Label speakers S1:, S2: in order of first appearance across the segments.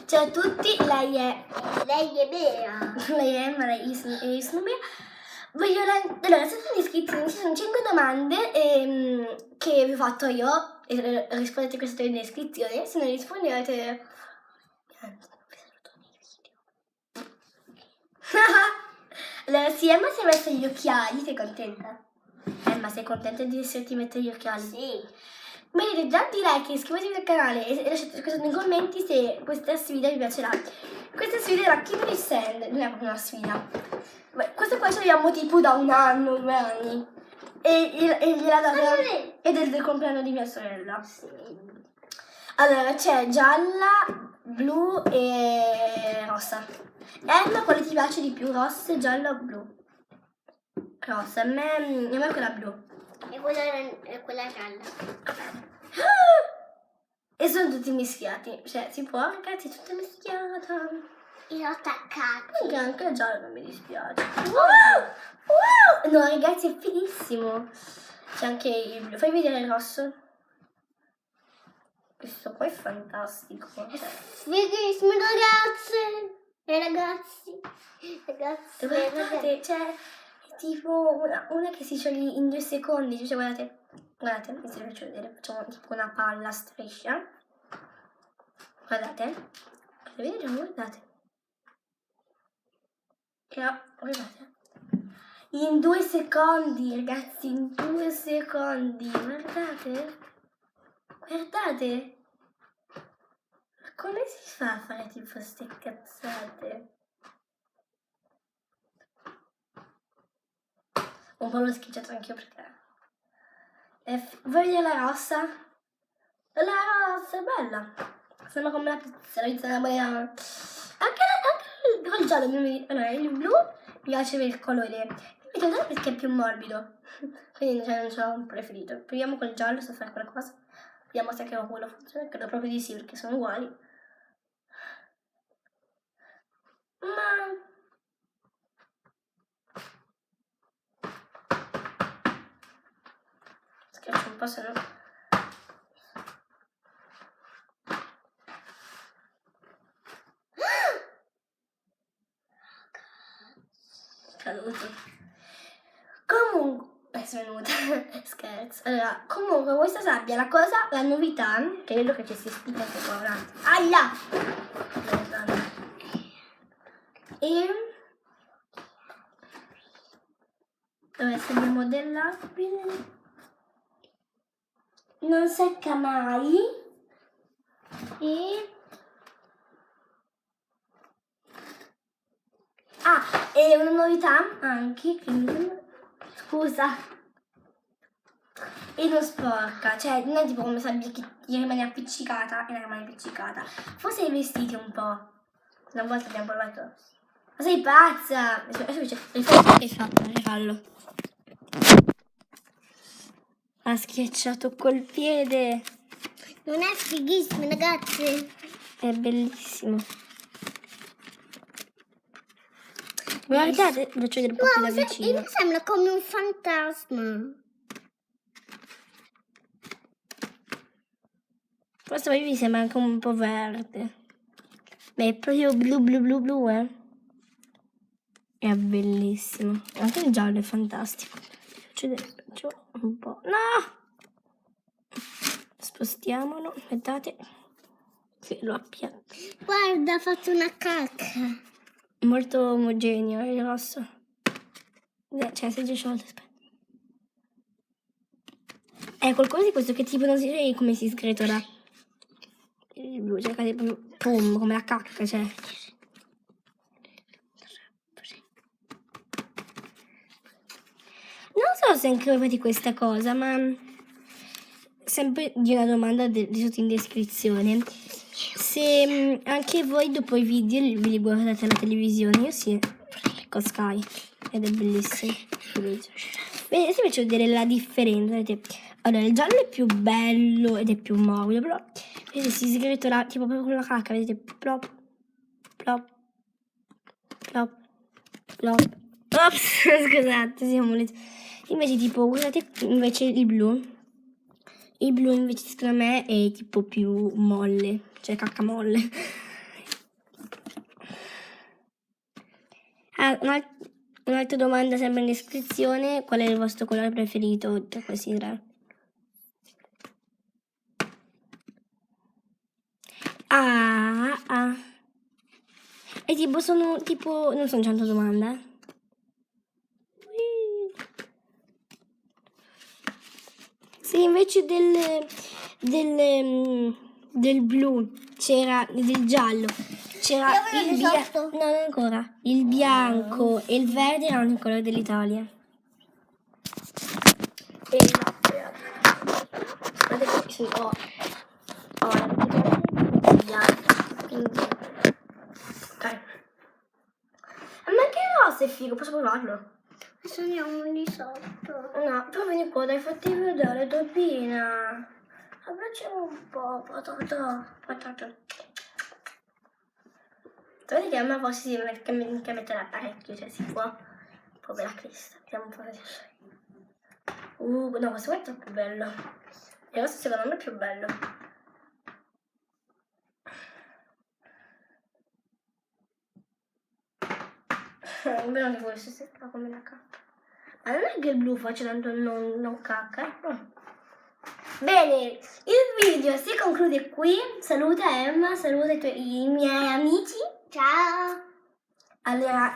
S1: Ciao a tutti, lei è
S2: Bea.
S1: lei è Emma, io sono Bea. Allora, siete iscritti, ci sono 5 domande che vi ho fatto io e rispondete a queste in descrizione. Se non rispondete... Allora, sì, Emma si è messa gli occhiali, sei contenta? Emma, sei contenta di esserti messa gli occhiali?
S2: Sì.
S1: Mettete tanti like, iscrivetevi al canale e lasciate nei commenti se questa sfida vi piacerà. Questa sfida era Keep It Sand, non è proprio una sfida. Questa qua ce l'abbiamo tipo da 1 anno, 2 anni. E gliela data ed è del compleanno di mia sorella.
S2: Sì.
S1: Allora c'è gialla, blu e rossa. Emma, quale ti piace di più? Rossa, gialla o blu? Rossa, a me quella blu.
S2: E quella gialla.
S1: E sono tutti mischiati, cioè si può, ragazzi, è tutta mischiata.
S2: E ho attaccato.
S1: Anche il giallo non mi dispiace. Wow! No, ragazzi, è finissimo. C'è anche il blu. Fai vedere il rosso. Questo qua è fantastico.
S2: Fighissimo, ragazze e ragazzi. Ragazze e ragazzi.
S1: Guardate, cioè, è tipo una che si scioglie in 2 secondi. Cioè, guardate, mi faccio vedere. Facciamo tipo una palla a striscia. Guardate. Guardate. Guardate. In 2 secondi, ragazzi, in 2 secondi. Guardate. Guardate. Ma come si fa a fare tipo queste cazzate? Un po' l'ho schicciato anch'io perché... Vuoi vedere la rossa? La rossa è bella. Sembra come la pizza una bella... Anche il giallo, allora il blu mi piace per il colore. Mi piace perché è più morbido. Quindi non c'è un preferito. Proviamo col giallo se fare qualcosa. Vediamo se anche quello funziona. Credo proprio di sì perché sono uguali. Ma... schiaccio un po' se no... caduto. Comunque... svenuta. Scherzo. Allora, comunque questa sabbia, la novità, che vedo che ci si spiega anche qua avanti. Aia! E... adesso abbiamo dell'abile. Non secca mai. E... e una novità anche, che scusa, e non sporca, cioè non è tipo come sabbia che gli rimane appiccicata e la rimane appiccicata. Forse i vestiti un po'. Una volta abbiamo provato. Ma sei pazza? Adesso rifallo. Ha schiacciato col piede.
S2: Non è fighissimo, ragazzi.
S1: È bellissimo. Guardate, faccio vedere un po' più da vicino.
S2: Mi sembra come un fantasma.
S1: Questo poi mi sembra anche un po' verde. Beh, è proprio blu, È bellissimo. Anche il giallo è fantastico. Faccio vedere un po'. No! Spostiamolo, aspettate. Che lo appiatto.
S2: Guarda, ha fatto una cacca.
S1: Molto omogeneo il rosso. Cioè, se già sciolto, aspetta. Qualcosa di questo che tipo non si vede come si sgretola. Il blu, cioè cade proprio pum, come la cacca, cioè. Non so se anche voi fate questa cosa, ma sempre di una domanda di sotto in descrizione. Se anche voi dopo i video ve li guardate alla televisione, io sì, con Sky, ed è bellissimo. Bene, se faccio vedere la differenza, vedete? Allora, il giallo è più bello ed è più morbido, però vedete, si sgretola tipo proprio con la cacca, vedete? Plop, plop, plop, plop. Ops, scusate, siamo lì. Invece tipo, guardate invece il blu invece secondo me è tipo più molle, cioè cacca molle. Un'altra domanda sempre in descrizione: qual è il vostro colore preferito tra questi tre? Ah. E tipo non sono 100 domande. Se invece del blu c'era del giallo, c'era
S2: Io voglio
S1: il
S2: 18.
S1: no, non ancora. Il bianco e il verde erano il colore dell'Italia. Guardate che sono bianco, quindi dai. A me che rosa è figo, posso provarlo?
S2: Adesso andiamo un 18.
S1: No, però vieni qua, dai, fatti vedere, Tobina. Abbracciamo un po', patata. Vedi che a me poi si metterà parecchio, cioè si può. Povera Crista, vediamo un po' vedere. No, questo è troppo bello. E questo secondo me è più bello. Bello anche questo, si fa come la cacca. Ma non è che il blu faccia tanto non cacca, Bene, il video si conclude qui. Saluta Emma, saluta i miei amici.
S2: Ciao.
S1: Allora,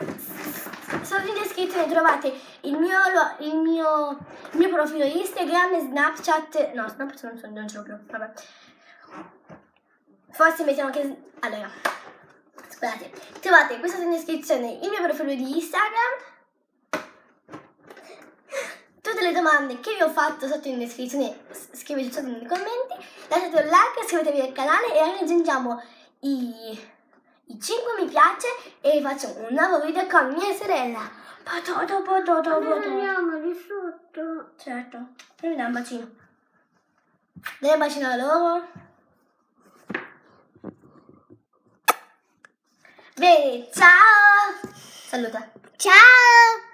S1: sotto in descrizione trovate il mio profilo Instagram e Snapchat. No, Snapchat non ce l'ho più, vabbè. Forse mettiamo anche... Allora, scusate, trovate qui sotto in descrizione il mio profilo di Instagram. Tutte le domande che vi ho fatto sotto in descrizione scrivete sotto nei commenti, lasciate un like, iscrivetevi al canale e raggiungiamo i 5 mi piace e faccio un nuovo video con mia sorella.
S2: Andiamo di sotto.
S1: Certo, mi dai un bacino. Dai un bacino a loro. Bene, ciao. Saluta.
S2: Ciao.